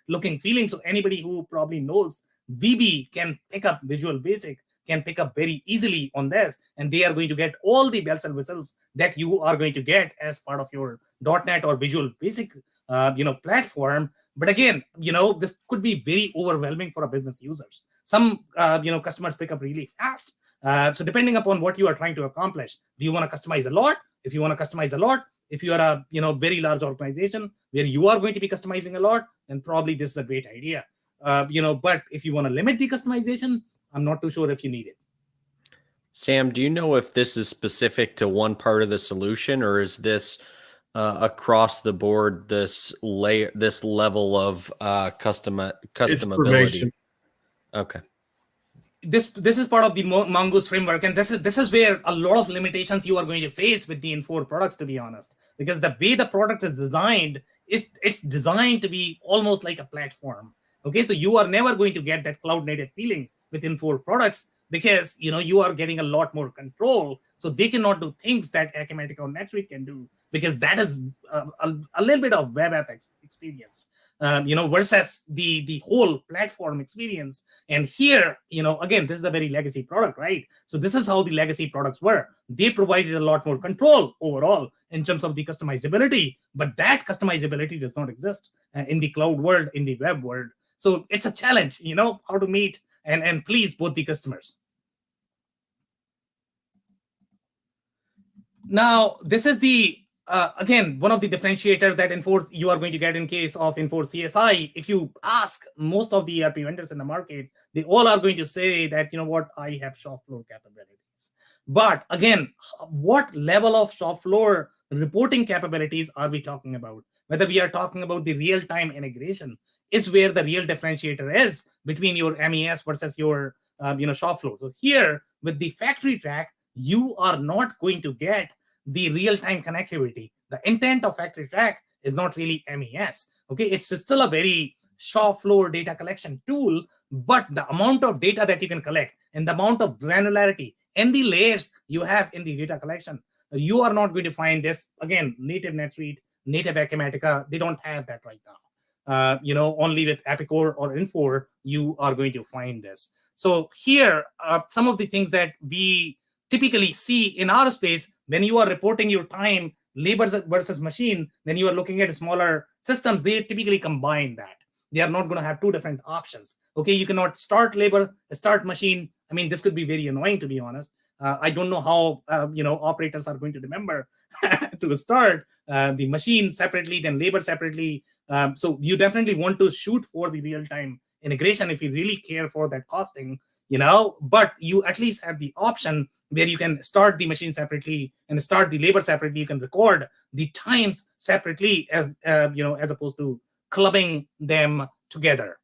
looking feeling. So anybody who probably knows VB can pick up Visual Basic, can pick up very easily on this, and they are going to get all the bells and whistles that you are going to get as part of your .NET or Visual Basic, platform. But again, this could be very overwhelming for a business users. Some, customers pick up really fast. So depending upon what you are trying to accomplish, do you want to customize a lot? If you want to customize a lot, if you are a very large organization where you are going to be customizing a lot, then probably this is a great idea. But if you want to limit the customization, I'm not too sure if you need it. Sam, do you know if this is specific to one part of the solution, or is this across the board, this level of customability? Okay. This is part of the Mongoose framework, and this is where a lot of limitations you are going to face with the Infor products, to be honest, because the way the product is designed, it's designed to be almost like a platform. Okay, so you are never going to get that cloud native feeling with Infor products because you are getting a lot more control. So they cannot do things that Acumatica or NetSuite can do, because that is a little bit of web app experience. Versus the whole platform experience. And here, again, this is a very legacy product, right? So this is how the legacy products were. They provided a lot more control overall in terms of the customizability, but that customizability does not exist in the cloud world, in the web world. So it's a challenge, how to meet and please both the customers. Now, this is the again, one of the differentiators that you are going to get in case of Infor CSI. If you ask most of the ERP vendors in the market, they all are going to say that, I have shop floor capabilities. But again, what level of shop floor reporting capabilities are we talking about? Whether we are talking about the real-time integration is where the real differentiator is between your MES versus your shop floor. So here with the factory track, you are not going to get the real-time connectivity. The intent of factory track is not really MES. Okay, it's still a very shop floor data collection tool, but the amount of data that you can collect and the amount of granularity and the layers you have in the data collection, you are not going to find this. Again, native NetSuite, native Acumatica, they don't have that right now. Only with Apicore or Infor, you are going to find this. So here are some of the things that we typically see in our space. When you are reporting your time, labor versus machine, then you are looking at smaller systems. They typically combine that. They are not going to have 2 different options. Okay, you cannot start labor, start machine. I mean, this could be very annoying, to be honest. I don't know how operators are going to remember to start the machine separately, then labor separately. So you definitely want to shoot for the real-time integration if you really care for that costing, but you at least have the option where you can start the machine separately and start the labor separately. You can record the times separately as opposed to clubbing them together.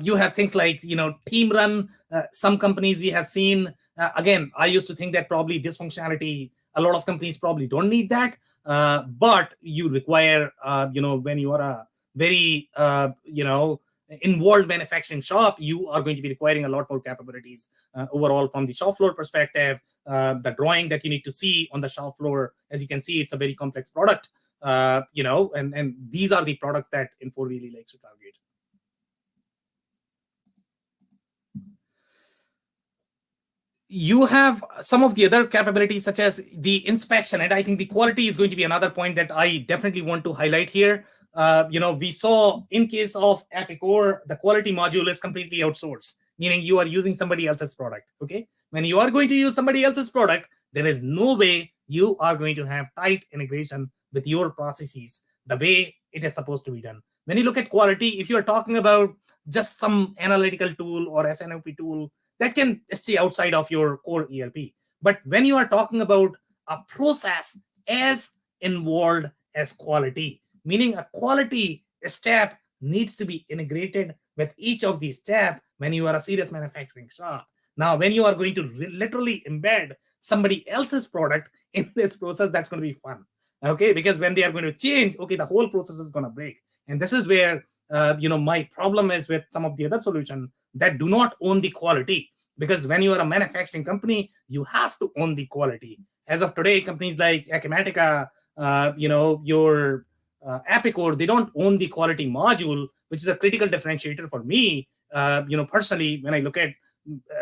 You have things like team run. Some companies we have seen. Again, I used to think that probably this functionality, a lot of companies probably don't need that, but you require when you are a very involved manufacturing shop, you are going to be requiring a lot more capabilities overall from the shop floor perspective. The drawing that you need to see on the shop floor, as you can see, it's a very complex product. And these are the products that Infor really likes to target. You have some of the other capabilities, such as the inspection, and I think the quality is going to be another point that I definitely want to highlight here. We saw in case of Epicor, the quality module is completely outsourced, meaning you are using somebody else's product. Okay, when you are going to use somebody else's product, there is no way you are going to have tight integration with your processes the way it is supposed to be done. When you look at quality, if you are talking about just some analytical tool or SNOP tool, that can stay outside of your core ERP. But when you are talking about a process as involved as quality, meaning a quality step needs to be integrated with each of these steps when you are a serious manufacturing shop. Now, when you are going to literally embed somebody else's product in this process, that's going to be fun. Okay, because when they are going to change, okay, the whole process is going to break. And this is where my problem is with some of the other solutions that do not own the quality. Because when you are a manufacturing company, you have to own the quality. As of today, companies like Acumatica, your Epicor, they don't own the quality module, which is a critical differentiator for me. Personally, when I look at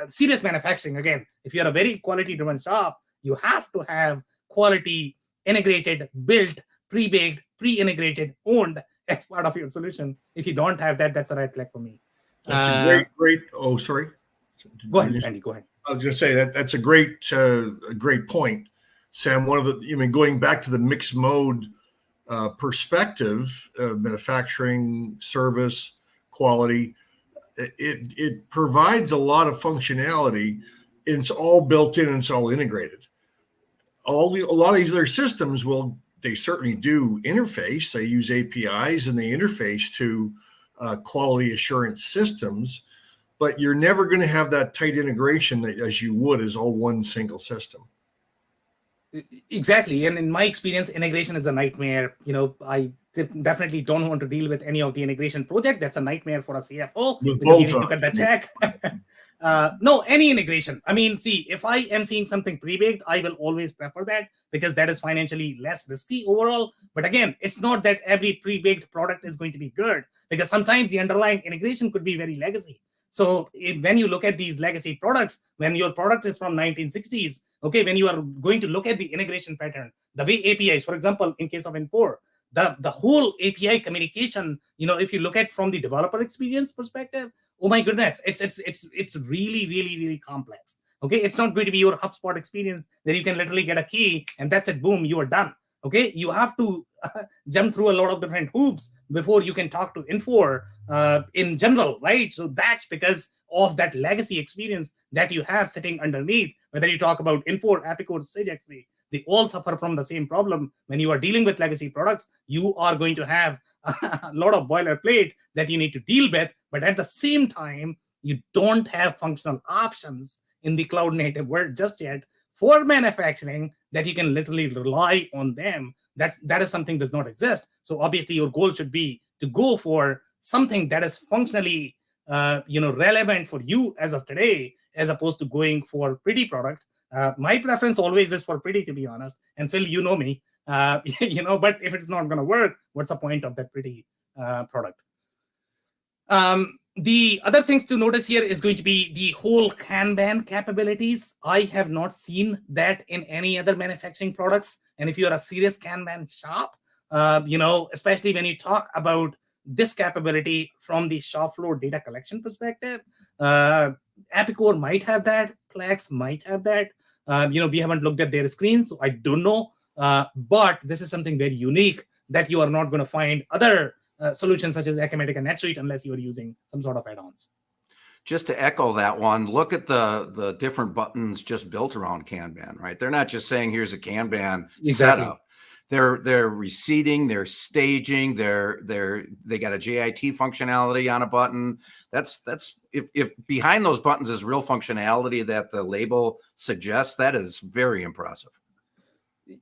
serious manufacturing, again, if you're a very quality-driven shop, you have to have quality integrated, built, pre-baked, pre-integrated, owned as part of your solution. If you don't have that, that's a red flag for me. That's a great. Oh, sorry. Go ahead, Andy. Go ahead. I was going to say that's a great point, Sam. One of the, going back to the mixed mode perspective of manufacturing, service, quality, it provides a lot of functionality. And it's all built in and it's all integrated. A lot of these other systems they certainly do interface. They use APIs and they interface to quality assurance systems. But you're never going to have that tight integration as you would as all one single system. Exactly. And in my experience, integration is a nightmare. I definitely don't want to deal with any of the integration project. That's a nightmare for a CFO because you need to cut the check. No, any integration. I mean, see, if I am seeing something pre-baked, I will always prefer that because that is financially less risky overall. But again, it's not that every pre-baked product is going to be good, because sometimes the underlying integration could be very legacy. So when you look at these legacy products, when your product is from 1960s, okay, when you are going to look at the integration pattern, the way APIs, for example, in case of Infor, the whole API communication, if you look at from the developer experience perspective, oh my goodness, it's really, really, really complex. Okay, it's not going to be your HubSpot experience where you can literally get a key and that's it, boom, you are done. Okay, you have to jump through a lot of different hoops before you can talk to Infor in general, right? So that's because of that legacy experience that you have sitting underneath. Whether you talk about Infor, Epicor, Sage X3, they all suffer from the same problem. When you are dealing with legacy products, you are going to have a lot of boilerplate that you need to deal with. But at the same time, you don't have functional options in the cloud native world just yet for manufacturing that you can literally rely on them. That is something does not exist. So obviously your goal should be to go for something that is functionally relevant for you as of today, as opposed to going for pretty product. My preference always is for pretty, to be honest. And Phil, you know me, but if it's not going to work, what's the point of that pretty product? The other things to notice here is going to be the whole Kanban capabilities. I have not seen that in any other manufacturing products. And if you're a serious Kanban shop, especially when you talk about this capability from the shop floor data collection perspective, Epicor might have that, Plex might have that. We haven't looked at their screens, so I don't know. But this is something very unique that you are not going to find other solutions such as Acumatica NetSuite unless you are using some sort of add-ons. Just to echo that one, look at the different buttons just built around Kanban, right? They're not just saying here's a Kanban setup. They're reseating, they're staging, they got a JIT functionality on a button. That's if behind those buttons is real functionality that the label suggests, that is very impressive.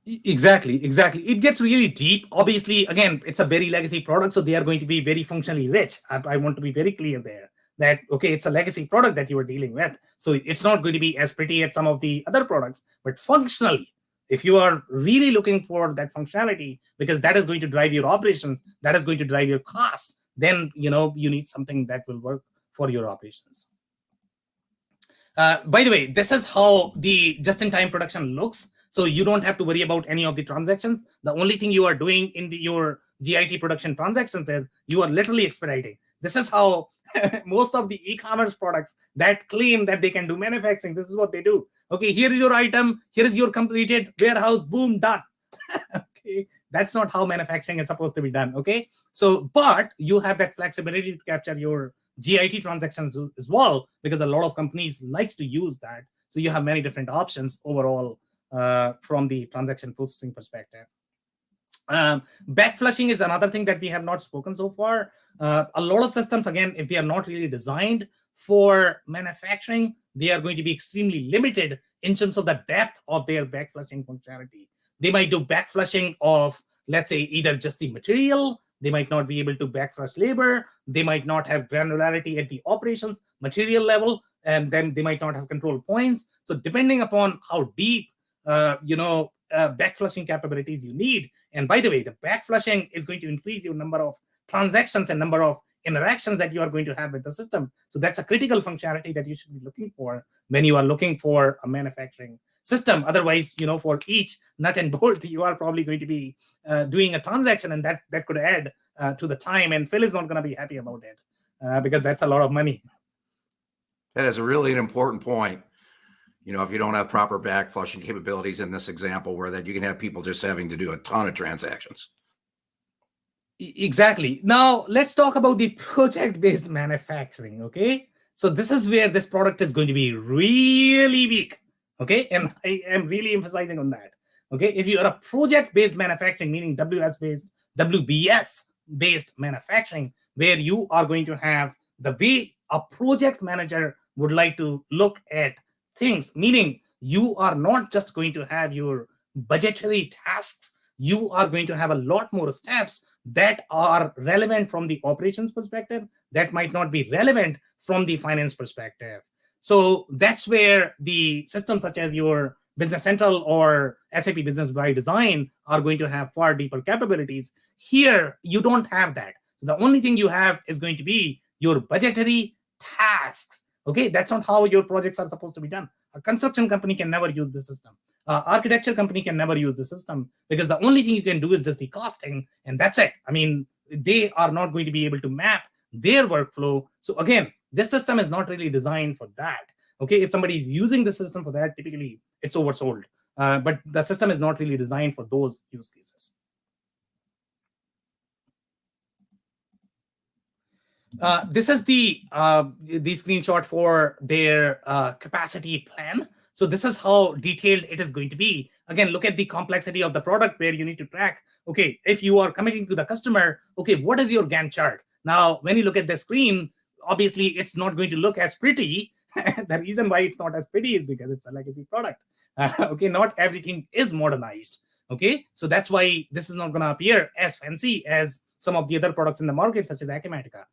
Exactly. It gets really deep. Obviously, again, it's a very legacy product, so they are going to be very functionally rich. I want to be very clear there that, okay, it's a legacy product that you are dealing with. So it's not going to be as pretty as some of the other products, but functionally, if you are really looking for that functionality, because that is going to drive your operations, that is going to drive your costs, then you need something that will work for your operations. By the way, this is how the just-in-time production looks. So you don't have to worry about any of the transactions. The only thing you are doing in your GIT production transactions is you are literally expediting. This is how most of the e-commerce products that claim that they can do manufacturing, this is what they do. Okay, here is your item, here is your completed warehouse, boom, done. Okay, that's not how manufacturing is supposed to be done. Okay, so but you have that flexibility to capture your GIT transactions as well, because a lot of companies like to use that. So you have many different options overall from the transaction processing perspective. Backflushing is another thing that we have not spoken so far. A lot of systems, again, if they are not really designed for manufacturing, they are going to be extremely limited in terms of the depth of their backflushing functionality. They might do backflushing of, let's say, either just the material. They might not be able to backflush labor. They might not have granularity at the operations material level, and then they might not have control points. So depending upon how deep backflushing capabilities you need. And by the way, the backflushing is going to increase your number of transactions and number of interactions that you are going to have with the system. So that's a critical functionality that you should be looking for when you are looking for a manufacturing system. Otherwise, for each nut and bolt, you are probably going to be doing a transaction, and that could add to the time. And Phil is not going to be happy about it because that's a lot of money. That is really an important point. If you don't have proper backflushing capabilities in this example, where that you can have people just having to do a ton of transactions. Exactly. Now let's talk about the project-based manufacturing. Okay, so this is where this product is going to be really weak. Okay, and I am really emphasizing on that. Okay, if you are a project-based manufacturing, meaning WBS-based manufacturing, where you are going to have the way a project manager would like to look at things, meaning you are not just going to have your budgetary tasks, you are going to have a lot more steps that are relevant from the operations perspective that might not be relevant from the finance perspective. So that's where the systems such as your Business Central or SAP Business by Design are going to have far deeper capabilities. Here, you don't have that. The only thing you have is going to be your budgetary tasks. Okay, that's not how your projects are supposed to be done. A construction company can never use the system. Architecture company can never use the system, because the only thing you can do is just the costing, and that's it. I mean, they are not going to be able to map their workflow. So again, this system is not really designed for that. Okay, if somebody is using the system for that, typically it's oversold. But the system is not really designed for those use cases. This is the screenshot for their capacity plan. So this is how detailed it is going to be. Again, look at the complexity of the product where you need to track. Okay, if you are committing to the customer, okay, what is your Gantt chart? Now, when you look at the screen, obviously it's not going to look as pretty. The reason why it's not as pretty is because it's a legacy product. Okay, not everything is modernized. Okay, so that's why this is not going to appear as fancy as some of the other products in the market, such as Acumatica.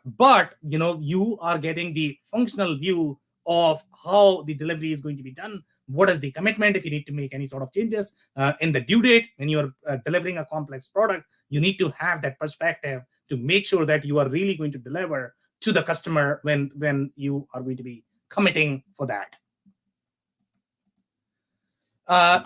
But you are getting the functional view of how the delivery is going to be done. What is the commitment if you need to make any sort of changes in the due date when you're delivering a complex product? You need to have that perspective to make sure that you are really going to deliver to the customer when you are going to be committing for that.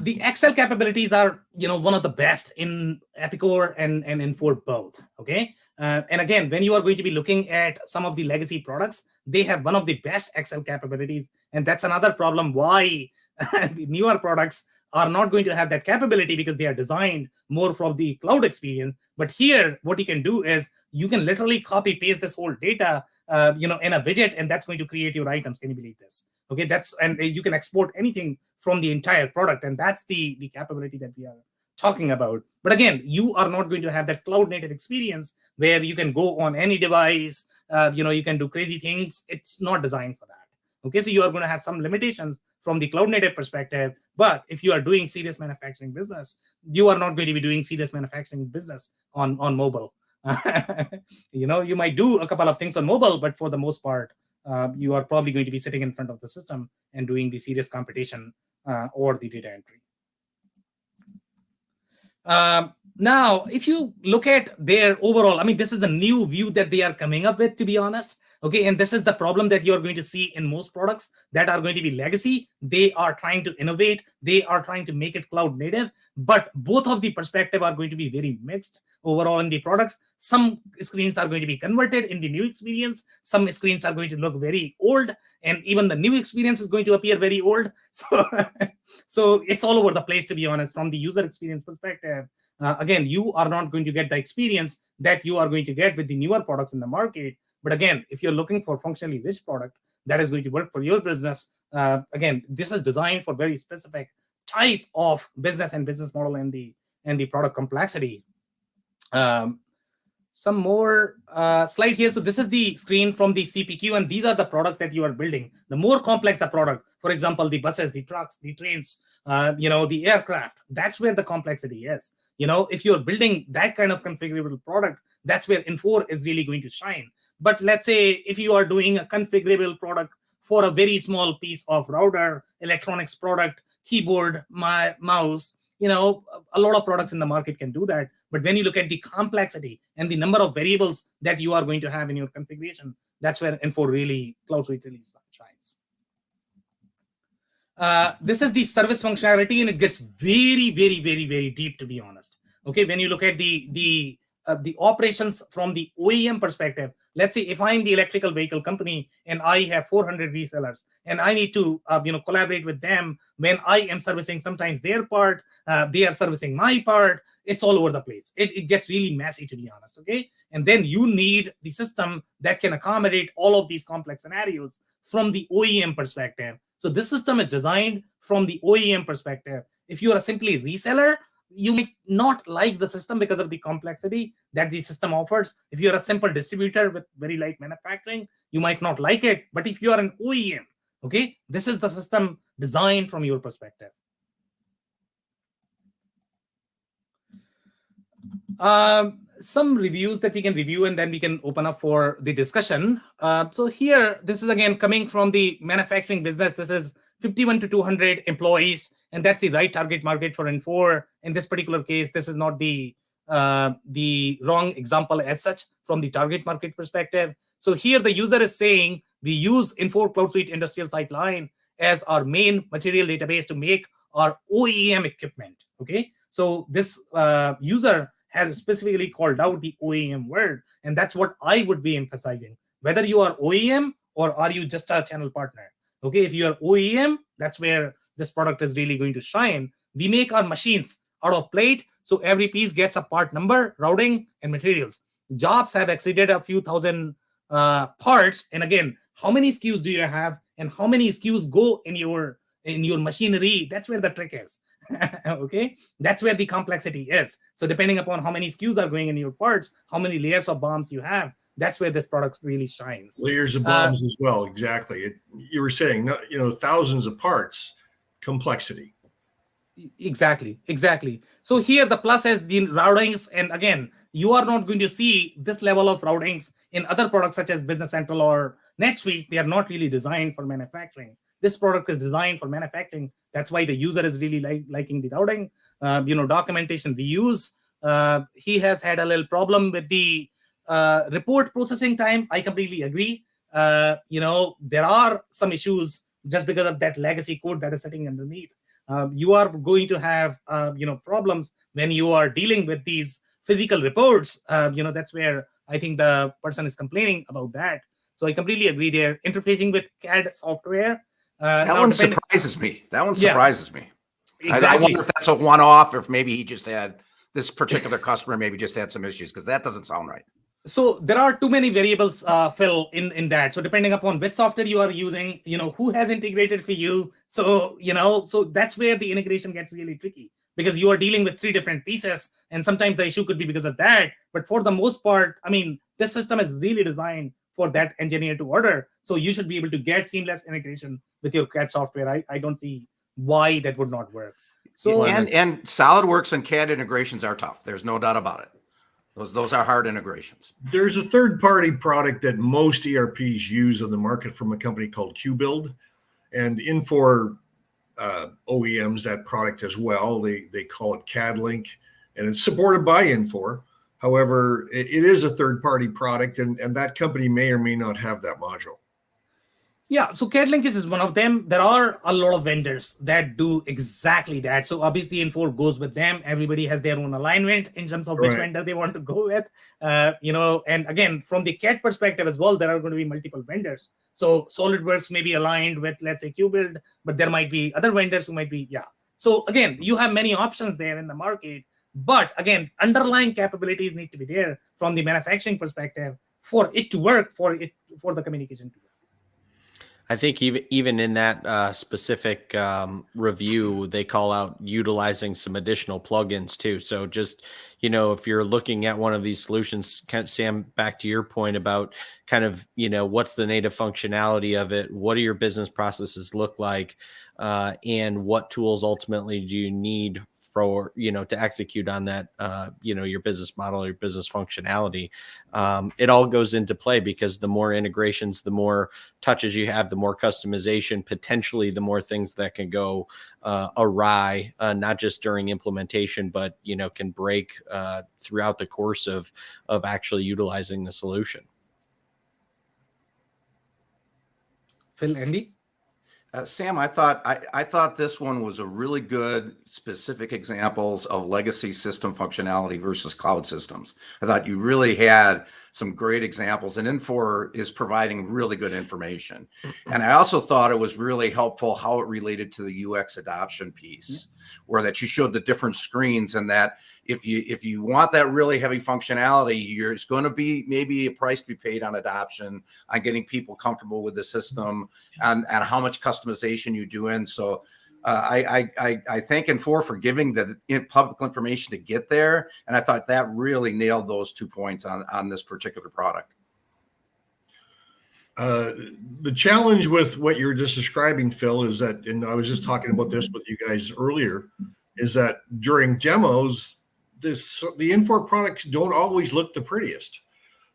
The Excel capabilities are one of the best in Epicor and Infor both. Okay. And again, when you are going to be looking at some of the legacy products, they have one of the best Excel capabilities. And that's another problem why The newer products are not going to have that capability because they are designed more from the cloud experience. But here, what you can do is you can literally copy paste this whole data, in a widget, and that's going to create your items. Can you believe this? Okay, and you can export anything from the entire product, and that's the capability that we are talking about. But again, you are not going to have that cloud native experience where you can go on any device, you can do crazy things. It's not designed for that. Okay, so you are going to have some limitations from the cloud native perspective. But if you are doing serious manufacturing business, you are not going to be doing serious manufacturing business on mobile. You might do a couple of things on mobile, but for the most part, you are probably going to be sitting in front of the system and doing the serious computation or the data entry. Now, if you look at their overall, this is the new view that they are coming up with, to be honest. Okay, and this is the problem that you're going to see in most products that are going to be legacy. They are trying to innovate. They are trying to make it cloud native, but both of the perspective are going to be very mixed overall in the product. Some screens are going to be converted in the new experience. Some screens are going to look very old, and even the new experience is going to appear very old. So it's all over the place, to be honest, from the user experience perspective. Again, you are not going to get the experience that you are going to get with the newer products in the market. But again, if you're looking for functionally rich product that is going to work for your business, again, this is designed for very specific type of business and business model and the product complexity. Some more slide here. So this is the screen from the CPQ, and these are the products that you are building. The more complex the product, for example, the buses, the trucks, the trains, the aircraft, that's where the complexity is. If you're building that kind of configurable product, that's where Infor is really going to shine. But let's say if you are doing a configurable product for a very small piece of router, electronics product, keyboard, mouse, a lot of products in the market can do that. But when you look at the complexity and the number of variables that you are going to have in your configuration, that's where Infor CloudSuite really shines. This is the service functionality, and it gets very, very, very, very deep, to be honest. Okay, when you look at the operations from the OEM perspective, let's say if I'm the electrical vehicle company and I have 400 resellers and I need to collaborate with them when I am servicing sometimes their part, they are servicing my part. It's all over the place. It gets really messy, to be honest. Okay, and then you need the system that can accommodate all of these complex scenarios from the OEM perspective. So this system is designed from the OEM perspective. If you are simply reseller, you might not like the system because of the complexity that the system offers. If you're a simple distributor with very light manufacturing, you might not like it. But if you are an OEM, okay, this is the system designed from your perspective. Some reviews that we can review, and then we can open up for the discussion. So here, this is again coming from the manufacturing business. This is 51 to 200 employees, and that's the right target market for Infor. In this particular case, this is not the wrong example as such from the target market perspective. So here the user is saying we use Infor CloudSuite Industrial Syteline as our main material database to make our OEM equipment. Okay, so this user has specifically called out the OEM word, and that's what I would be emphasizing. Whether you are OEM or are you just a channel partner. Okay, if you are OEM, that's where this product is really going to shine. We make our machines out of plate, so every piece gets a part number, routing, and materials. Jobs have exceeded a few thousand parts, and again, how many SKUs do you have, and how many SKUs go in your machinery? That's where the trick is. Okay, that's where the complexity is. So depending upon how many SKUs are going in your parts, how many layers of bombs you have, that's where this product really shines. Layers of bombs as well. Exactly. You were saying, thousands of parts, complexity. Exactly. So here the plus is the routings, and again, you are not going to see this level of routings in other products such as Business Central or NetSuite. They are not really designed for manufacturing. This product is designed for manufacturing. That's why the user is really liking the routing. Documentation reuse. He has had a little problem with the report processing time. I completely agree. There are some issues just because of that legacy code that is sitting underneath. You are going to have problems when you are dealing with these physical reports. That's where I think the person is complaining about that. So I completely agree there. Interfacing with CAD software. That now, one depending, surprises me. That one yeah, surprises me. I exactly. wonder if that's a one-off, or if maybe he just had this particular customer maybe just had some issues, because that doesn't sound right. So there are too many variables, Phil, in that. So depending upon which software you are using, who has integrated for you. So, so that's where the integration gets really tricky, because you are dealing with 3 different pieces, and sometimes the issue could be because of that. But for the most part, I mean, this system is really designed for that engineer to order. So you should be able to get seamless integration with your CAD software. I don't see why that would not work. So and SolidWorks and CAD integrations are tough. There's no doubt about it. Those are hard integrations. There's a third-party product that most ERPs use on the market from a company called QBuild, and Infor OEMs that product as well. They call it CADLink, and it's supported by Infor. However, it is a third-party product, and that company may or may not have that module. yeah, so CADLink is one of them. There are a lot of vendors that do exactly that. So obviously Infor goes with them. Everybody has their own alignment in terms of which vendor they want to go with. And again, from the CAD perspective as well, there are going to be multiple vendors. So SolidWorks may be aligned with, let's say, QBuild, but there might be other vendors who might be, So again, you have many options there in the market. But again, underlying capabilities need to be there from the manufacturing perspective for it to work, for the communication to work. I think even in that specific review, they call out utilizing some additional plugins too. So just, if you're looking at one of these solutions, Sam, back to your point about kind of, what's the native functionality of it? What do your business processes look like? And what tools ultimately do you need for, to execute on that, your business model, your business functionality. It all goes into play, because the more integrations, the more touches you have, the more customization, potentially the more things that can go awry, not just during implementation, but, can break throughout the course of actually utilizing the solution. Phil, Andy? Sam, I thought this one was a really good specific examples of legacy system functionality versus cloud systems. I thought you really had some great examples, and Infor is providing really good information. And I also thought it was really helpful how it related to the UX adoption piece, where that you showed the different screens, and that if you want that really heavy functionality, there's going to be maybe a price to be paid on adoption, on getting people comfortable with the system, and how much customization you do in. So I thank Infor for giving the public information to get there, and I thought that really nailed those 2 points on this particular product. The challenge with what you were just describing, Phil, is that, and I was just talking about this with you guys earlier, is that during demos, the Infor products don't always look the prettiest,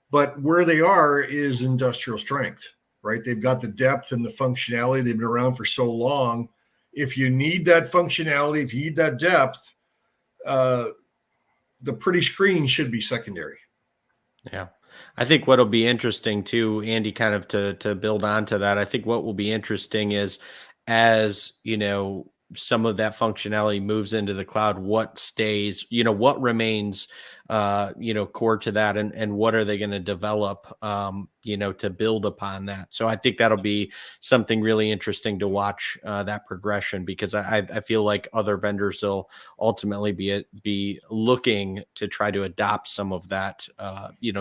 but where they are is industrial strength, right? They've got the depth and the functionality. They've been around for so long. If you need that functionality, if you need that depth, the pretty screen should be secondary. Yeah. I think what'll be interesting too, Andy, kind of to build onto that, I think what will be interesting is, as some of that functionality moves into the cloud, what stays, what remains, core to that, and what are they going to develop, to build upon that. So I think that'll be something really interesting to watch, that progression, because I feel like other vendors will ultimately be looking to try to adopt some of that,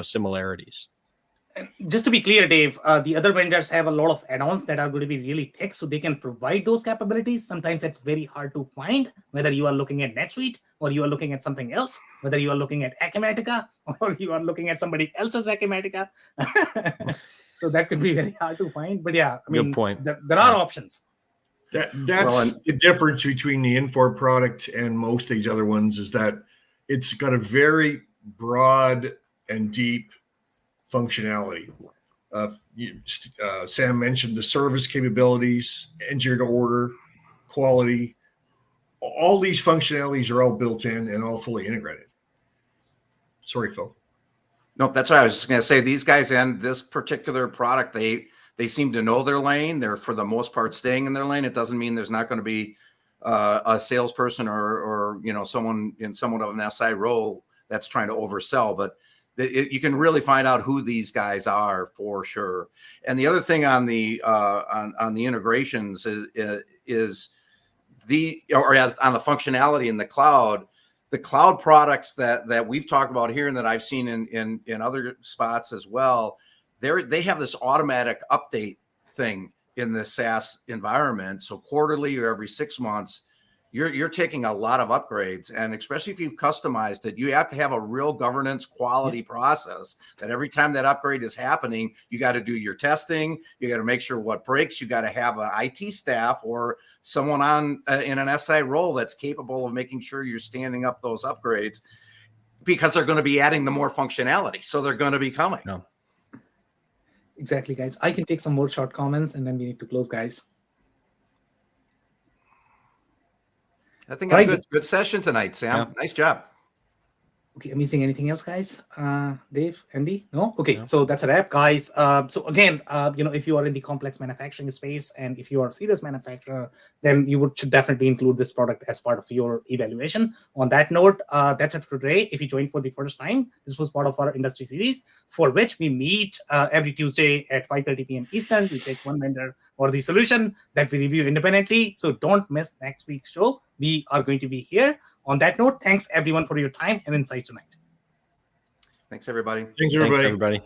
similarities. And just to be clear, Dave, the other vendors have a lot of add-ons that are going to be really thick, so they can provide those capabilities. Sometimes it's very hard to find, whether you are looking at NetSuite or you are looking at something else, whether you are looking at Acumatica or you are looking at somebody else's Acumatica. So that could be very hard to find. But yeah, I mean, good point. There are options. That's the difference between the Infor product and most of these other ones, is that it's got a very broad and deep functionality. Sam mentioned the service capabilities, engineer to order, quality. All these functionalities are all built in and all fully integrated. Sorry, Phil. Nope, that's what I was just going to say. These guys and this particular product, they seem to know their lane. They're, for the most part, staying in their lane. It doesn't mean there's not going to be a salesperson or someone in somewhat of an SI role that's trying to oversell, but You can really find out who these guys are for sure. And the other thing on the integrations is on the functionality in the cloud products that we've talked about here and that I've seen in other spots as well. They have this automatic update thing in the SaaS environment. So quarterly or every 6 months, you're taking a lot of upgrades, and especially if you've customized it, you have to have a real governance quality process that every time that upgrade is happening, you got to do your testing. You got to make sure what breaks. You got to have an IT staff or someone in an SI role that's capable of making sure you're standing up those upgrades, because they're going to be adding the more functionality. So they're going to be coming. No. Exactly, guys. I can take some more short comments and then we need to close, guys. I think a good session tonight, Sam. Yeah. Nice job. Okay, amazing. Anything else, guys? Dave, Andy? No? Okay, No. So that's a wrap, guys. So again, if you are in the complex manufacturing space and if you are a serious manufacturer, then you should definitely include this product as part of your evaluation. On that note, that's it for today. If you joined for the first time, this was part of our industry series, for which we meet every Tuesday at 5:30 p.m. Eastern. We take one vendor or the solution that we review independently. So don't miss next week's show. We are going to be here. On that note, thanks everyone for your time and insights tonight. Thanks, everybody. Thanks, everybody. Thanks, everybody.